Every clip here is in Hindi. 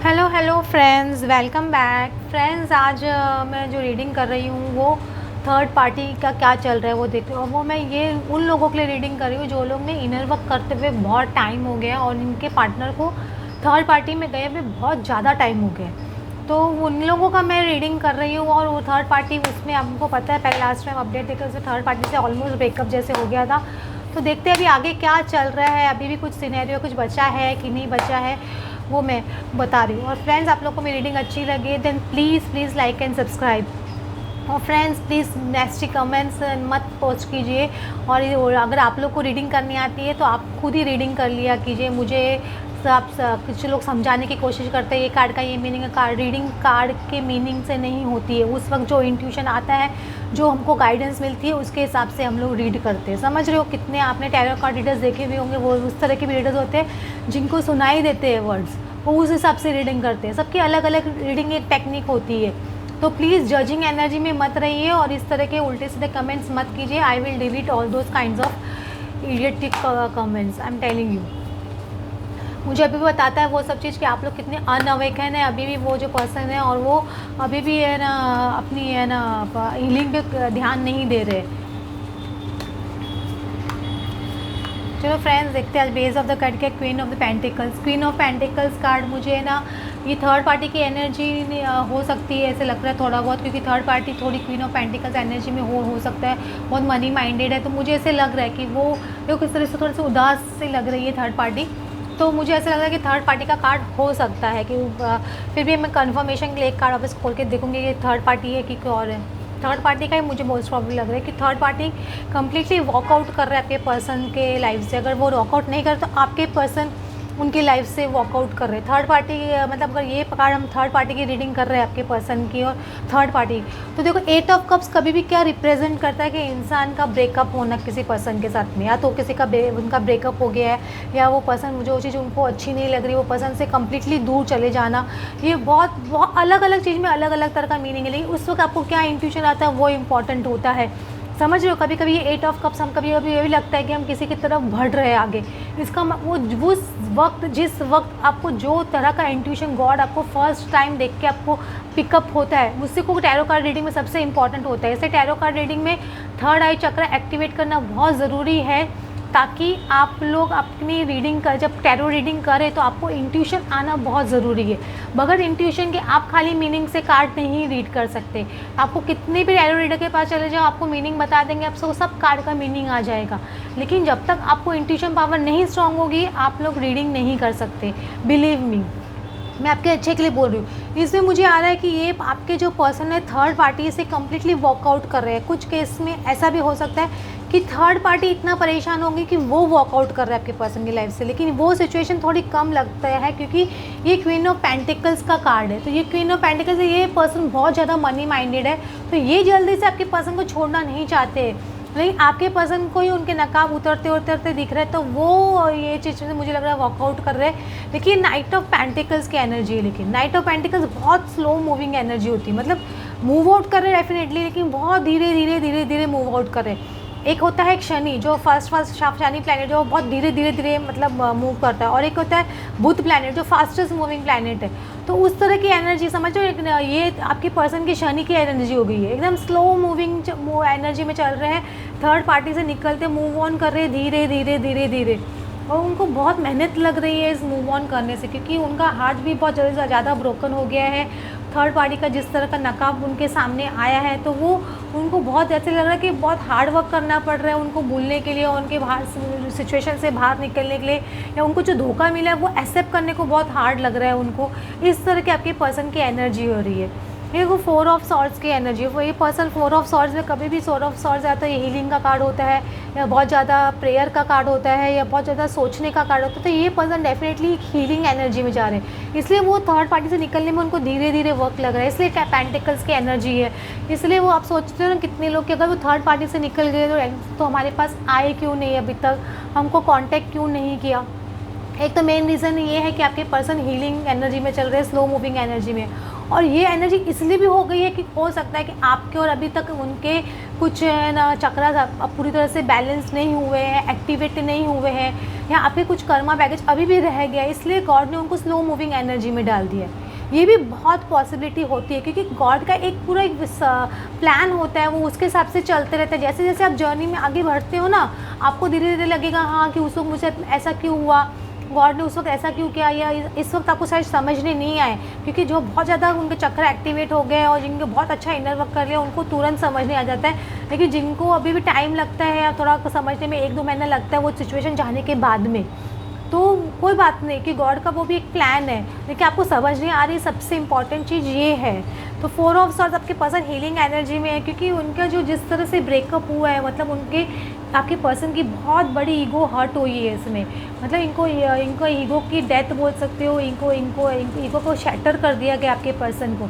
Hello hello friends, welcome back friends. आज मैं जो रीडिंग कर रही हूँ वो थर्ड पार्टी का क्या चल रहा है वो देख रही हूँ। और वो मैं ये उन लोगों के लिए रीडिंग कर रही हूँ जो लोग ने इनर वर्क करते हुए बहुत टाइम हो गया और इनके पार्टनर को थर्ड पार्टी में गए हुए बहुत ज़्यादा टाइम हो गया। तो उन लोगों का मैं रीडिंग कर रही हूँ। और वो थर्ड पार्टी, उसमें आपको पता है पहले लास्ट टाइम अपडेट देकर उसमें थर्ड पार्टी से ऑलमोस्ट ब्रेकअप जैसे हो गया था। तो देखते हैं अभी आगे क्या चल रहा है, अभी भी कुछ सिनेरियो कुछ बचा है कि नहीं बचा है, वो मैं बता रही हूँ। और फ्रेंड्स, आप लोग को मेरी रीडिंग अच्छी लगे then please like and subscribe. और फ्रेंड्स प्लीज़ नेक्स्ट कमेंट्स मत पोस्ट कीजिए। और अगर आप लोग को रीडिंग करनी आती है तो आप खुद ही रीडिंग कर लिया कीजिए। मुझे कुछ लोग समझाने की कोशिश करते हैं ये कार्ड का ये मीनिंग है। कार्ड रीडिंग कार्ड के मीनिंग से नहीं होती है। उस वक्त जो इंट्यूशन आता है, जो हमको गाइडेंस मिलती है, उसके हिसाब से हम लोग रीड करते हैं। समझ रहे हो? कितने आपने टैरो कार्ड रीडर्स देखे भी होंगे, वो उस तरह के भी रीडर्स होते हैं जिनको सुनाई देते हैं वर्ड्स, वो उस हिसाब से रीडिंग करते हैं। सबकी अलग अलग रीडिंग एक टेक्निक होती है। तो प्लीज़ जजिंग एनर्जी में मत रहिए और इस तरह के उल्टे सीधे कमेंट्स मत कीजिए। I will delete all those kinds of idiotic comments, I am telling you. मुझे अभी भी बताता है वो सब चीज़ कि आप लोग कितने अनअवेकन है अभी भी, वो जो पर्सन है, और वो अभी भी है ना अपनी है ना हीलिंग पे ध्यान नहीं दे रहे। चलो फ्रेंड्स, देखते हैं आज बेस ऑफ द कार्ड के queen of the pentacles. Queen of pentacles card मुझे है ना ये थर्ड पार्टी की एनर्जी हो सकती है, ऐसे लग रहा है थोड़ा बहुत, क्योंकि थर्ड पार्टी थोड़ी क्वीन ऑफ पेंटिकल्स एनर्जी में हो सकता है, बहुत मनी माइंडेड है। तो मुझे ऐसे लग रहा है कि वो किस तरह से थोड़ी सी उदास से लग रही है थर्ड पार्टी। तो मुझे ऐसा लग रहा है कि थर्ड पार्टी का कार्ड हो सकता है कि फिर भी मैं कंफर्मेशन के लिए एक कार्ड वापस खोल के देखूंगी कि थर्ड पार्टी है कि कोई और है। थर्ड पार्टी का ही मुझे मोस्ट प्रॉब्लम लग रहा है कि थर्ड पार्टी कम्प्लीटली वॉकआउट कर रहा है आपके पर्सन के लाइफ से। अगर वो वॉकआउट नहीं करे तो आपके पर्सन उनकी लाइफ से वॉकआउट कर रहे हैं। थर्ड पार्टी मतलब अगर ये कार्ड हम थर्ड पार्टी की रीडिंग कर रहे हैं आपके पर्सन की और थर्ड पार्टी, तो देखो एट ऑफ कप्स कभी भी क्या रिप्रेजेंट करता है कि इंसान का ब्रेकअप होना किसी पर्सन के साथ में, या तो किसी का उनका ब्रेकअप हो गया है, या वो पर्सन जो चीज़ उनको अच्छी नहीं लग रही वो पर्सन से कम्प्लीटली दूर चले जाना। ये बहुत अलग अलग चीज़ में अलग अलग तरह का मीनिंग है, लेकिन उस वक्त आपको क्या इंट्यूशन आता है वो इंपॉर्टेंट होता है। समझ रहे हो? कभी कभी ये एट ऑफ कप्स हम कभी कभी ये भी लगता है कि हम किसी की तरफ बढ़ रहे हैं आगे। इसका वो उस वक्त जिस वक्त आपको जो तरह का इंट्यूशन गॉड आपको फर्स्ट टाइम देख के आपको पिकअप होता है, उससे को टैरो कार्ड रीडिंग में सबसे इंपॉर्टेंट होता है। इसलिए टैरो कार्ड रीडिंग में थर्ड आई चक्र एक्टिवेट करना बहुत ज़रूरी है, ताकि आप लोग अपनी रीडिंग कर जब टैरो रीडिंग करें तो आपको इंट्यूशन आना बहुत ज़रूरी है। बगैर इंट्यूशन के आप खाली मीनिंग से कार्ड नहीं रीड कर सकते। आपको कितने भी टैरो रीडर के पास चले जाओ, आपको मीनिंग बता देंगे, आपको सब कार्ड का मीनिंग आ जाएगा, लेकिन जब तक आपको इंट्यूशन पावर नहीं स्ट्रांग होगी आप लोग रीडिंग नहीं कर सकते। बिलीव मी, मैं आपके अच्छे के लिए बोल रही हूँ। इसमें मुझे आ रहा है कि ये आपके जो पर्सन है थर्ड पार्टी से कम्प्लीटली वॉकआउट कर रहे हैं। कुछ केस में ऐसा भी हो सकता है कि थर्ड पार्टी इतना परेशान होगी कि वो वॉकआउट कर रहा है आपके पर्सन की लाइफ से, लेकिन वो सिचुएशन थोड़ी कम लगता है क्योंकि ये क्वीन ऑफ पेंटिकल्स का कार्ड है। तो ये क्वीन ऑफ पेंटिकल्स, ये पर्सन बहुत ज़्यादा मनी माइंडेड है, तो ये जल्दी से आपके पर्सन को छोड़ना नहीं चाहते, लेकिन आपके पर्सन को ही उनके नकाब उतरते उतरते दिख रहे हैं, तो वो ये चीज़ मुझे लग रहा है वॉकआउट कर रहे हैं। देखिए नाइट ऑफ पेंटिकल्स की एनर्जी है, लेकिन नाइट ऑफ पेंटिकल्स बहुत स्लो मूविंग एनर्जी होती है, मतलब मूव आउट कर रहे हैं डेफिनेटली, लेकिन बहुत धीरे धीरे मूव आउट कर रहे हैं। एक होता है एक शनि, जो फर्स्ट शनि प्लैनेट जो बहुत धीरे धीरे मतलब मूव करता है, और एक होता है बुध प्लैनेट जो फास्टेस्ट मूविंग प्लैनेट है। तो उस तरह की एनर्जी समझो, ये आपके पर्सन की शनि की एनर्जी हो गई है, एकदम स्लो मूविंग एनर्जी में चल रहे हैं, थर्ड पार्टी से निकलते मूव ऑन कर रहे हैं धीरे धीरे, और उनको बहुत मेहनत लग रही है इस मूव ऑन करने से, क्योंकि उनका हार्ट भी बहुत ज़्यादा ब्रोकन हो गया है। थर्ड पार्टी का जिस तरह का नकाब उनके सामने आया है, तो वो उनको बहुत ऐसे लग रहा है कि बहुत हार्ड वर्क करना पड़ रहा है उनको भूलने के लिए, उनके बाहर सिचुएशन से बाहर निकलने के लिए, या उनको जो धोखा मिला है वो एक्सेप्ट करने को बहुत हार्ड लग रहा है उनको। इस तरह के आपके पर्सन की एनर्जी हो रही है। ये वो फोर ऑफ सॉर्ड्स की एनर्जी, वो ये पर्सन फोर ऑफ सॉर्ड्स में कभी भी फोर ऑफ सॉर्ड्स आता है, ये हीलिंग का कार्ड होता है, या बहुत ज़्यादा प्रेयर का कार्ड होता है, या बहुत ज़्यादा सोचने का कार्ड होता है, तो ये पर्सन डेफिनेटली हीलिंग एनर्जी में जा रहे हैं, इसलिए वो थर्ड पार्टी से निकलने में उनको धीरे धीरे वर्क लग रहा है, इसलिए पेंटिकल्स की एनर्जी है। इसलिए वो आप सोचते हो ना कितने लोग कि अगर वो थर्ड पार्टी से निकल गए तो हमारे पास आए क्यों नहीं, अभी तक हमको कॉन्टैक्ट क्यों नहीं किया। एक तो मेन रीज़न ये है कि आपके पर्सन हीलिंग एनर्जी में चल रहे हैं, स्लो मूविंग एनर्जी में, और ये एनर्जी इसलिए भी हो गई है कि हो सकता है कि आपके और अभी तक उनके कुछ है ना चक्रास अब पूरी तरह से बैलेंस नहीं हुए हैं, एक्टिवेट नहीं हुए हैं, या आपके कुछ कर्मा बैगेज अभी भी रह गया, इसलिए गॉड ने उनको स्लो मूविंग एनर्जी में डाल दिया है। ये भी बहुत पॉसिबिलिटी होती है, क्योंकि गॉड का एक पूरा एक प्लान होता है, वो उसके हिसाब से चलते रहते हैं। जैसे जैसे आप जर्नी में आगे बढ़ते हो ना, आपको धीरे धीरे लगेगा हाँ कि उस वक्त मुझे ऐसा क्यों हुआ, गॉड ने उस वक्त ऐसा क्यों किया, या इस वक्त आपको शायद समझने नहीं आए, क्योंकि जो बहुत ज़्यादा उनके चक्र एक्टिवेट हो गए और जिनके बहुत अच्छा इनर वर्क कर लिया उनको तुरंत समझने आ जाता है। लेकिन जिनको अभी भी टाइम लगता है या थोड़ा समझने में 1-2 महीना लगता है वो सिचुएशन जाने के बाद में, तो कोई बात नहीं कि गॉड का वो भी एक प्लान है, लेकिन आपको समझ नहीं आ रही। सबसे इम्पॉर्टेंट चीज़ ये है। तो 4 ऑफ सॉर्ड्स आपके पर्सन हीलिंग एनर्जी में है, क्योंकि उनका जो जिस तरह से ब्रेकअप हुआ है, मतलब उनके आपके पर्सन की बहुत बड़ी ईगो हर्ट हुई है इसमें, मतलब इनको ईगो की डेथ बोल सकते हो, इनको ईगो को शैटर कर दिया गया आपके पर्सन को।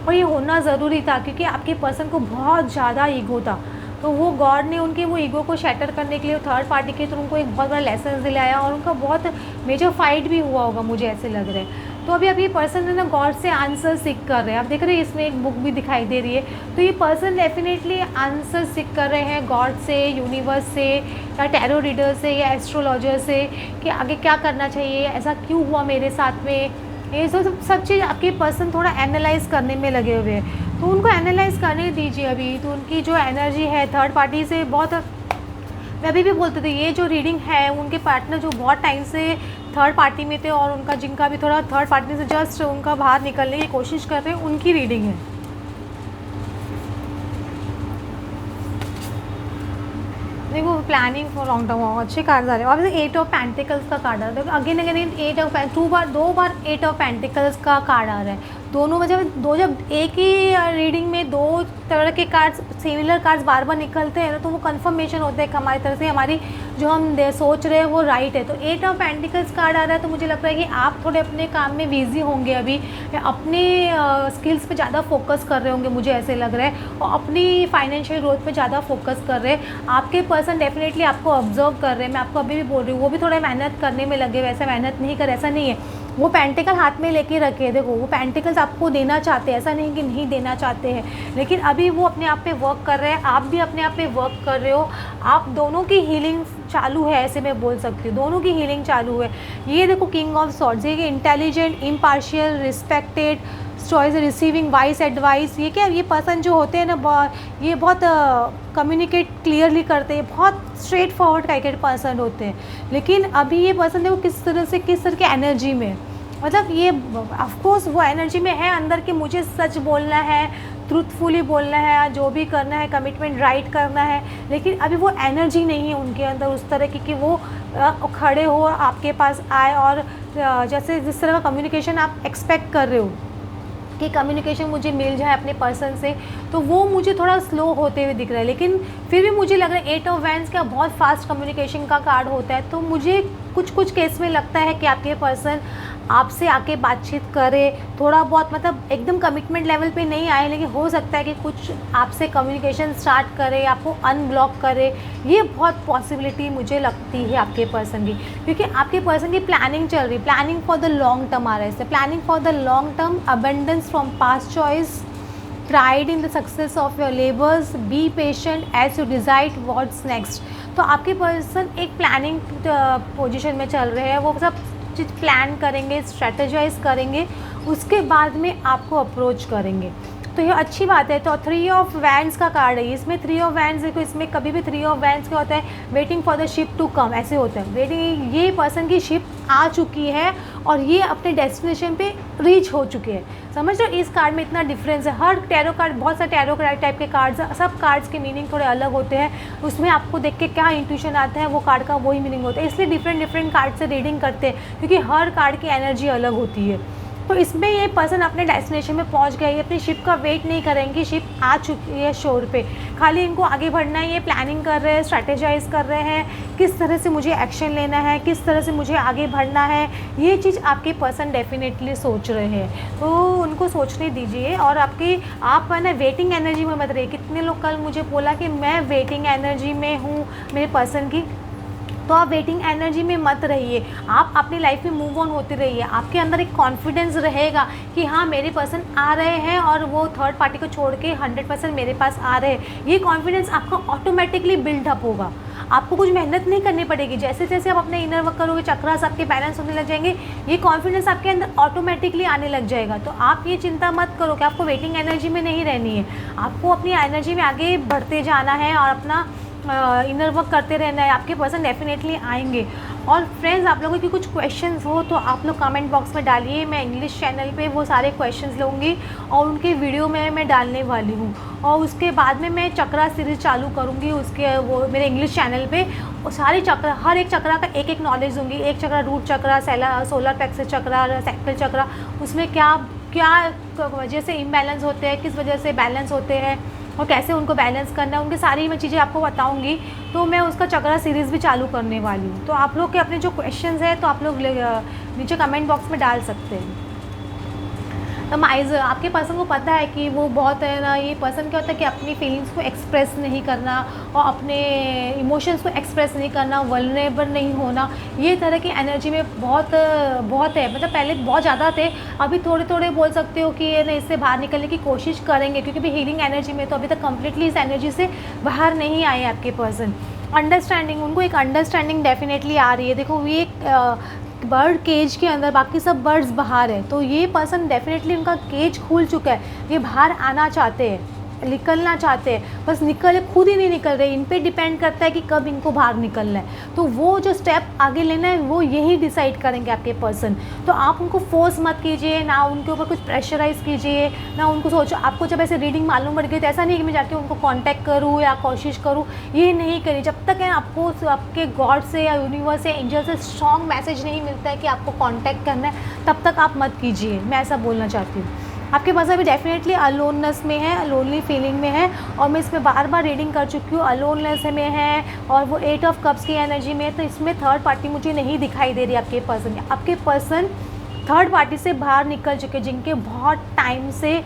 और ये होना ज़रूरी था, क्योंकि आपके पर्सन को बहुत ज़्यादा ईगो था, तो वो गॉड ने उनके वो ईगो को शैटर करने के लिए थर्ड पार्टी के थ्रू उनको एक बहुत बड़ा लेसन दिलाया, और उनका बहुत मेजर फाइट भी हुआ होगा, मुझे ऐसे लग रहा है। तो अभी ये पर्सन है ना गॉड से आंसर सीख कर रहे हैं। आप देख रहे हैं इसमें एक बुक भी दिखाई दे रही है, तो ये पर्सन डेफिनेटली आंसर सीख कर रहे हैं गॉड से, यूनिवर्स से, या टैरो रीडर से, या एस्ट्रोलॉजर से, कि आगे क्या करना चाहिए, ऐसा क्यों हुआ मेरे साथ में। ये सब चीज़ आपके पर्सन थोड़ा एनालाइज करने में लगे हुए हैं, तो उनको एनालाइज करने दीजिए अभी। तो उनकी जो एनर्जी है थर्ड पार्टी से बहुत, मैं अभी भी बोलते थे ये जो रीडिंग है उनके पार्टनर जो बहुत टाइम से थर्ड पार्टी में थे और उनका जिनका भी थोड़ा थर्ड पार्टी से जस्ट उनका बाहर निकलने की कोशिश कर रहे हैं, उनकी रीडिंग है। देखो प्लानिंग फॉर लॉन्ग टर्म अच्छे कार्ड आ रहे हैं। और 8 ऑफ पेंटिकल्स का कार्ड आ रहा है, again again 8 of 2 bar 8 of pentacles का कार्ड आ रहा है। दोनों जब एक ही रीडिंग में 2 तरह के कार्ड्स, सिमिलर कार्ड्स बार बार निकलते हैं ना, तो वो कंफर्मेशन होता है कि हमारी तरफ से हमारी जो हम सोच रहे हैं वो राइट है। तो 8 ऑफ पेंटिकल्स कार्ड आ रहा है, तो मुझे लगता है कि आप थोड़े अपने काम में बिजी होंगे अभी, या अपने स्किल्स पे ज़्यादा फोकस कर रहे होंगे, मुझे ऐसे लग रहा है, और अपनी फाइनेंशियल ग्रोथ पे ज़्यादा फोकस कर रहे हैं। आपके पर्सन डेफिनेटली आपको ऑब्जर्व कर रहे हैं, मैं आपको अभी भी बोल रही हूँ, वो भी थोड़ा मेहनत करने में लगे, वैसे मेहनत नहीं कर, ऐसा नहीं है। वो पेंटिकल हाथ में लेके रखे हैं, देखो वो पेंटिकल्स आपको देना चाहते हैं, ऐसा नहीं कि नहीं देना चाहते हैं, लेकिन अभी वो अपने आप पे वर्क कर रहे हैं, आप भी अपने आप पे वर्क कर रहे हो। आप दोनों की हीलिंग चालू है, ऐसे मैं बोल सकती हूँ, दोनों की हीलिंग चालू है। ये देखो किंग ऑफ सॉर्ड्स, ये intelligent, impartial, respected, choice, receiving vice advice. ये क्या, ये पर्सन जो होते हैं ना, ये बहुत कम्युनिकेट क्लियरली करते हैं, बहुत स्ट्रेट फॉरवर्ड टाइप पर्सन होते हैं। लेकिन अभी ये पर्सन देखो किस तरह की एनर्जी में, मतलब ये ऑफकोर्स वो एनर्जी में है अंदर कि मुझे सच बोलना है, ट्रूथफुली बोलना है, जो भी करना है कमिटमेंट राइट करना है, लेकिन अभी वो एनर्जी नहीं है उनके अंदर उस तरह की कि वो खड़े हो आपके पास आए, और जैसे जिस तरह का कम्युनिकेशन आप एक्सपेक्ट कर रहे हो कि कम्युनिकेशन मुझे मिल जाए अपने पर्सन से, तो वो मुझे थोड़ा स्लो होते हुए दिख रहा है। लेकिन फिर भी मुझे लग रहा है 8 ऑफ वैंड्स का बहुत फास्ट कम्युनिकेशन का कार्ड होता है, तो मुझे कुछ केस में लगता है कि आपके पर्सन आपसे आके बातचीत करे, थोड़ा बहुत, मतलब एकदम कमिटमेंट लेवल पे नहीं आए, लेकिन हो सकता है कि कुछ आपसे कम्युनिकेशन स्टार्ट करे, आपको अनब्लॉक करे। ये बहुत पॉसिबिलिटी मुझे लगती है आपके पर्सन की, क्योंकि आपके पर्सन की प्लानिंग चल रही, planning for the long term आ रहा है इससे, planning for the long term, abundance from past choice, pride in the success of your labors, be patient as you decide what's next। तो आपके पर्सन एक प्लानिंग पोजीशन में चल रहे हैं, वो सब चीज़ प्लान करेंगे, स्ट्रेटेजाइज करेंगे, उसके बाद में आपको अप्रोच करेंगे, तो ये अच्छी बात है। तो 3 ऑफ वैंड्स का कार्ड है इसमें, 3 ऑफ वैंड्स देखो, इसमें कभी भी 3 ऑफ वैंड्स क्या होता है, waiting for the ship to come, ऐसे होता है, वेटिंग, ये पर्सन की शिप आ चुकी है और ये अपने डेस्टिनेशन पे रीच हो चुके हैं। समझ लो इस कार्ड में इतना डिफरेंस है। हर टैरो कार्ड, बहुत सारे टैरो टाइप के कार्ड्स, सब कार्ड्स के मीनिंग थोड़े अलग होते हैं, उसमें आपको देख के क्या इंट्यूशन आता है वो कार्ड का वही मीनिंग होता है, इसलिए डिफरेंट कार्ड से रीडिंग करते हैं, क्योंकि हर कार्ड की एनर्जी अलग होती है। तो इसमें ये पर्सन अपने डेस्टिनेशन में पहुंच गए, ये अपनी शिप का वेट नहीं करेंगे, शिप आ चुकी है शोर पे, खाली इनको आगे बढ़ना है। ये प्लानिंग कर रहे हैं, स्ट्रैटेजाइज कर रहे हैं, किस तरह से मुझे एक्शन लेना है, किस तरह से मुझे आगे बढ़ना है, ये चीज़ आपके पर्सन डेफिनेटली सोच रहे हैं, तो उनको सोचने दीजिए। और आप है ना वेटिंग एनर्जी में मत रहिए। कितने लोग कल मुझे बोला कि मैं वेटिंग एनर्जी में हूँ मेरे पर्सन की, तो आप वेटिंग एनर्जी में मत रहिए, आप अपनी लाइफ में मूव ऑन होते रहिए। आपके अंदर एक कॉन्फिडेंस रहेगा कि हाँ मेरे पर्सन आ रहे हैं और वो थर्ड पार्टी को छोड़ के 100% मेरे पास आ रहे हैं। ये कॉन्फिडेंस आपका ऑटोमेटिकली बिल्डअप होगा, आपको कुछ मेहनत नहीं करनी पड़ेगी। जैसे जैसे आप अपने इनर वर्क करोगे, चक्रास आपके बैलेंस होने लग जाएंगे, ये कॉन्फिडेंस आपके अंदर ऑटोमेटिकली आने लग जाएगा। तो आप ये चिंता मत करो कि आपको वेटिंग एनर्जी में नहीं रहनी है, आपको अपनी एनर्जी में आगे बढ़ते जाना है और अपना इनर वर्क करते रहना है। आपके पर्सन डेफिनेटली आएंगे। और फ्रेंड्स, आप लोगों की कुछ क्वेश्चंस हो तो आप लोग कमेंट बॉक्स में डालिए, मैं इंग्लिश चैनल पे वो सारे क्वेश्चंस लूँगी और उनके वीडियो में मैं डालने वाली हूँ। और उसके बाद में मैं चक्रा सीरीज़ चालू करूँगी उसके वो मेरे इंग्लिश चैनल पे। और सारे चक्र, हर एक चक्रा का एक एक नॉलेज दूँगी। एक चक्रा रूट चक्रा, सोलर प्लेक्सस चक्रा, सैक्रल चक्रा, उसमें क्या क्या वजह से इम्बैलेंस होते हैं, किस वजह से बैलेंस होते हैं और कैसे उनको बैलेंस करना है, उनकी सारी मैं चीज़ें आपको बताऊंगी। तो मैं उसका चक्रा सीरीज़ भी चालू करने वाली हूँ। तो आप लोग के अपने जो क्वेश्चंस हैं तो आप लोग नीचे कमेंट बॉक्स में डाल सकते हैं। तो माइज आपके पर्सन को पता है कि वो बहुत है ना, ये पर्सन क्या होता है कि अपनी फीलिंग्स को एक्सप्रेस नहीं करना और अपने इमोशंस को एक्सप्रेस नहीं करना, वल्नरेबल नहीं होना, ये तरह की एनर्जी में बहुत है। मतलब पहले बहुत ज़्यादा थे, अभी थोड़े थोड़े बोल सकते हो कि ये ना इससे बाहर निकलने की कोशिश करेंगे, क्योंकि भी हीलिंग एनर्जी में तो अभी तक कम्प्लीटली इस एनर्जी से बाहर नहीं आए आपके पर्सन। अंडरस्टैंडिंग, उनको एक अंडरस्टैंडिंग डेफिनेटली आ रही है। देखो ये बर्ड केज के अंदर, बाकी सब बर्ड्स बाहर है, तो ये पर्सन डेफिनेटली उनका केज खुल चुका है, ये बाहर आना चाहते हैं, निकलना चाहते हैं, बस निकल खुद ही नहीं निकल रहे। इन पे डिपेंड करता है कि कब इनको बाहर निकलना है। तो वो जो स्टेप आगे लेना है वो यही डिसाइड करेंगे आपके पर्सन। तो आप उनको फोर्स मत कीजिए, ना उनके ऊपर कुछ प्रेशराइज़ कीजिए, ना उनको सोचो। आपको जब ऐसे रीडिंग मालूम पड़ गई तो ऐसा नहीं कि मैं जाके उनको कांटेक्ट करूँ या कोशिश करूँ, ये नहीं करी। जब तक है आपको आपके गॉड से या यूनिवर्स से, एंजल से स्ट्रॉन्ग मैसेज नहीं मिलता है कि आपको कॉन्टैक्ट करना है, तब तक आप मत कीजिए। मैं ऐसा बोलना चाहती हूँ। आपके पास अभी डेफिनेटली अलोननेस में है, लोनली फीलिंग में है, और मैं इसमें बार बार रीडिंग कर चुकी हूँ। अलोननेस में है और वो 8 ऑफ कप्स की एनर्जी में है, तो इसमें थर्ड पार्टी मुझे नहीं दिखाई दे रही आपके पर्सन। आपके पर्सन थर्ड पार्टी से बाहर निकल चुके, जिनके बहुत टाइम से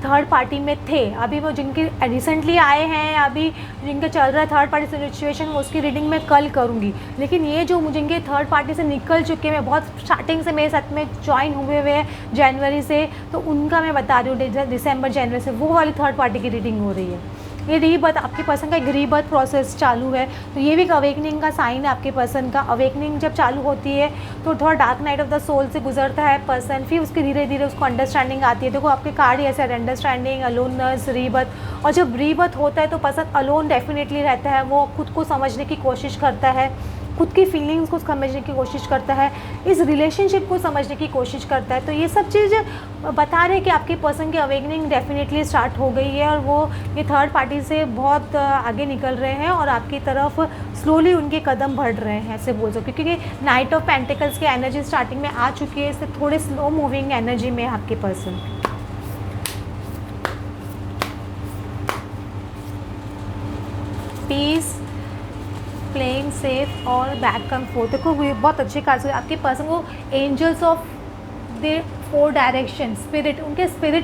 थर्ड पार्टी में थे, अभी वो जिनके रिसेंटली आए हैं, अभी जिनके चल रहा है थर्ड पार्टी सिचुएशन, उसकी रीडिंग मैं कल करूँगी। लेकिन ये जो जिनके थर्ड पार्टी से निकल चुके हैं, बहुत स्टार्टिंग से मेरे साथ में ज्वाइन हुए हैं जनवरी से, तो उनका मैं बता रही हूँ दिसंबर जनवरी से वो वाली थर्ड पार्टी की रीडिंग हो रही है। ये रीबर्थ, आपके पर्सन का एक रीबर्थ प्रोसेस चालू है, तो ये भी एक अवेकनिंग का साइन है आपके पर्सन का। अवेकनिंग जब चालू होती है तो थोड़ा dark night of the soul से गुजरता है पर्सन, फिर उसकी धीरे धीरे उसको अंडरस्टैंडिंग आती है। देखो आपके कार्ड ही ऐसे अंडरस्टैंडिंग, अलोननेस, रीबर्थ। और जब रीबर्थ होता है तो पर्सन अलोन डेफिनेटली रहता है, वो खुद को समझने की कोशिश करता है, खुद की फीलिंग्स को समझने की कोशिश करता है, इस रिलेशनशिप को समझने की कोशिश करता है। तो ये सब चीज़ बता रहे हैं कि आपके पर्सन की अवेकनिंग डेफिनेटली स्टार्ट हो गई है और वो ये थर्ड पार्टी से बहुत आगे निकल रहे हैं और आपकी तरफ स्लोली उनके कदम बढ़ रहे हैं, ऐसे बोल सकते, क्योंकि नाइट ऑफ पेंटिकल्स की एनर्जी स्टार्टिंग में आ चुकी है, इससे थोड़े स्लो मूविंग एनर्जी में है आपके पर्सन। पीस, प्लेइंग सेफ और बैक एंड फोर्थ। देखो बहुत अच्छे कार्ड्स हैं आपके पर्सन को। Angels of the 4 direction, spirit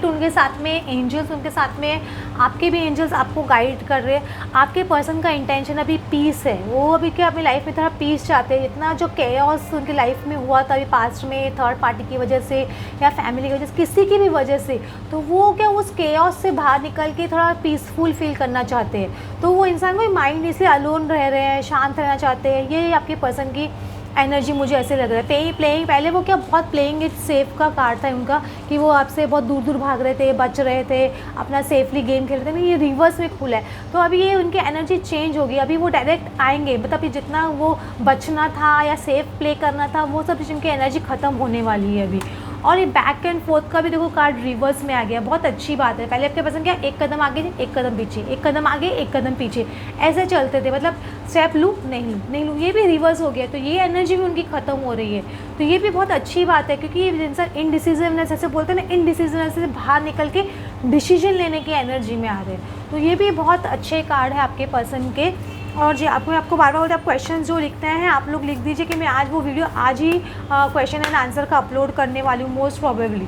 उनके साथ में, एंजल्स उनके साथ में, आपके भी एंजल्स आपको गाइड कर रहे हैं। आपके पर्सन का इंटेंशन अभी पीस है, वो अभी क्या अपनी लाइफ में थोड़ा पीस चाहते हैं। इतना जो केओस उनकी लाइफ में हुआ था अभी पास्ट में, थर्ड पार्टी की वजह से या फैमिली की वजह से, किसी की भी वजह से, तो वो क्या उस केओस से बाहर निकल के थोड़ा पीसफुल फील करना चाहते हैं। तो वो इंसान को माइंड इसलिए अलोन रह रहे हैं, शांत रहना चाहते हैं। ये आपके पर्सन की एनर्जी मुझे ऐसे लग रहा है। प्लेइंग पहले वो क्या बहुत प्लेइंग इट सेफ का कार्ड था उनका, कि वो आपसे बहुत दूर दूर भाग रहे थे, बच रहे थे, अपना सेफली गेम खेल रहे थे। ये रिवर्स में खुला है, तो अभी ये उनकी एनर्जी चेंज होगी। अभी वो डायरेक्ट आएंगे, मतलब जितना वो बचना था या सेफ प्ले करना था, वो सब उनकी एनर्जी ख़त्म होने वाली है अभी। और ये बैक एंड फोर्थ का भी देखो कार्ड रिवर्स में आ गया, बहुत अच्छी बात है। पहले आपके पर्सन क्या एक कदम आगे, एक कदम पीछे, एक कदम आगे, एक कदम पीछे, ऐसे चलते थे, मतलब स्टेप लूँ नहीं लूँ, ये भी रिवर्स हो गया। तो ये एनर्जी भी उनकी ख़त्म हो रही है, तो ये भी बहुत अच्छी बात है, क्योंकि ये इंसान इनडिसिजिवनेस ऐसे बोलते हैं ना, इनडिसिजिवनेस से बाहर निकल के डिसीजन लेने की एनर्जी में आ रहे हैं। तो ये भी बहुत अच्छे कार्ड है आपके पर्सन के। और जी आपको बार बार बोलते आप क्वेश्चन जो लिखते हैं आप लोग लिख दीजिए कि मैं आज वो वीडियो आज ही क्वेश्चन एंड आंसर का अपलोड करने वाली हूँ मोस्ट प्रोबेबली।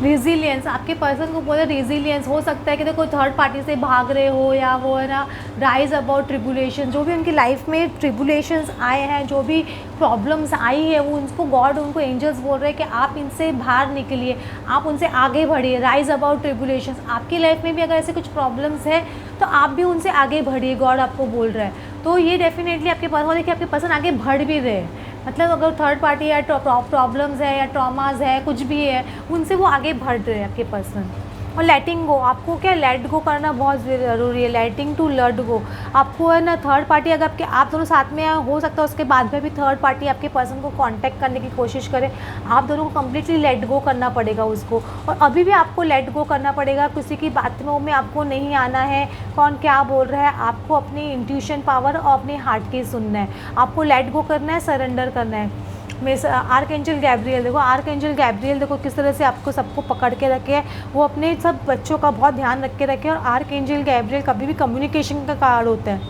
रेजिलियंस, आपके पर्सन को बोले रेजिलियंस। हो सकता है कि देखो थर्ड पार्टी से भाग रहे हो, या वो है ना राइज अबाउट ट्रिबुलेशन, जो भी उनकी लाइफ में ट्रिबुलेशंस आए हैं, जो भी प्रॉब्लम्स आई है, वो उनको गॉड, उनको एंजल्स बोल रहे हैं कि आप इनसे बाहर निकलिए, आप उनसे आगे बढ़िए। राइज अबाउट ट्रिबुलेशंस, आपकी लाइफ में भी अगर ऐसे कुछ प्रॉब्लम्स है तो आप भी उनसे आगे बढ़िए, गॉड आपको बोल रहा है। तो ये डेफिनेटली आपके पर्सन, देखिए आपके पर्सन आगे बढ़ भी रहे हैं, मतलब अगर थर्ड पार्टी या प्रॉब्लम्स है या ट्रॉमाज है, कुछ भी है, उनसे वो आगे बढ़ रहे हैं आपके पर्सन। और लेटिंग गो, आपको क्या लेट गो करना बहुत ज़रूरी है, लेटिंग टू लेट गो। आपको है ना थर्ड पार्टी, अगर आप दोनों साथ में हो सकता है उसके बाद में भी थर्ड पार्टी आपके पर्सन को कांटेक्ट करने की कोशिश करे, आप दोनों को कम्प्लीटली लेट गो करना पड़ेगा उसको। और अभी भी आपको लेट गो करना पड़ेगा, किसी की बातों में आपको नहीं आना है, कौन क्या बोल रहा है, आपको अपनी इंट्यूशन पावर और अपने हार्ट की सुनना है, आपको लेट गो करना है, सरेंडर करना है। आर्कएंजल गैब्रियल देखो, आर्कएंजल गैब्रियल देखो किस तरह से आपको सबको पकड़ के रखे है, वो अपने सब बच्चों का बहुत ध्यान रख के रखे। और आर्कएंजल गैब्रियल कभी भी कम्युनिकेशन का कार्ड होता है,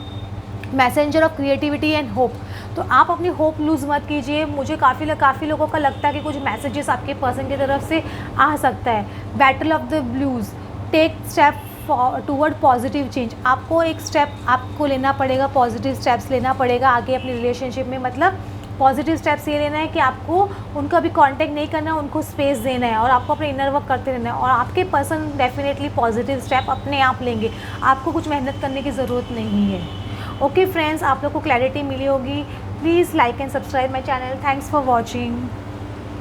messenger of creativity and hope. तो आप अपनी होप लूज़ मत कीजिए। मुझे काफ़ी लोगों का लगता है कि कुछ मैसेजेस आपके पर्सन की तरफ से आ सकता है। Battle of the blues, take step toward positive change, आपको एक स्टेप आपको लेना पड़ेगा, पॉजिटिव स्टेप्स लेना पड़ेगा आगे अपनी रिलेशनशिप में। मतलब पॉजिटिव स्टेप्स ये लेना है कि आपको उनका अभी कांटेक्ट नहीं करना है, उनको स्पेस देना है, और आपको अपने इनर वर्क करते रहना है। और आपके पर्सन डेफिनेटली पॉजिटिव स्टेप अपने आप लेंगे, आपको कुछ मेहनत करने की ज़रूरत नहीं है। ओके फ्रेंड्स, आप लोग को क्लैरिटी मिली होगी। Please like and subscribe my channel. Thanks for watching.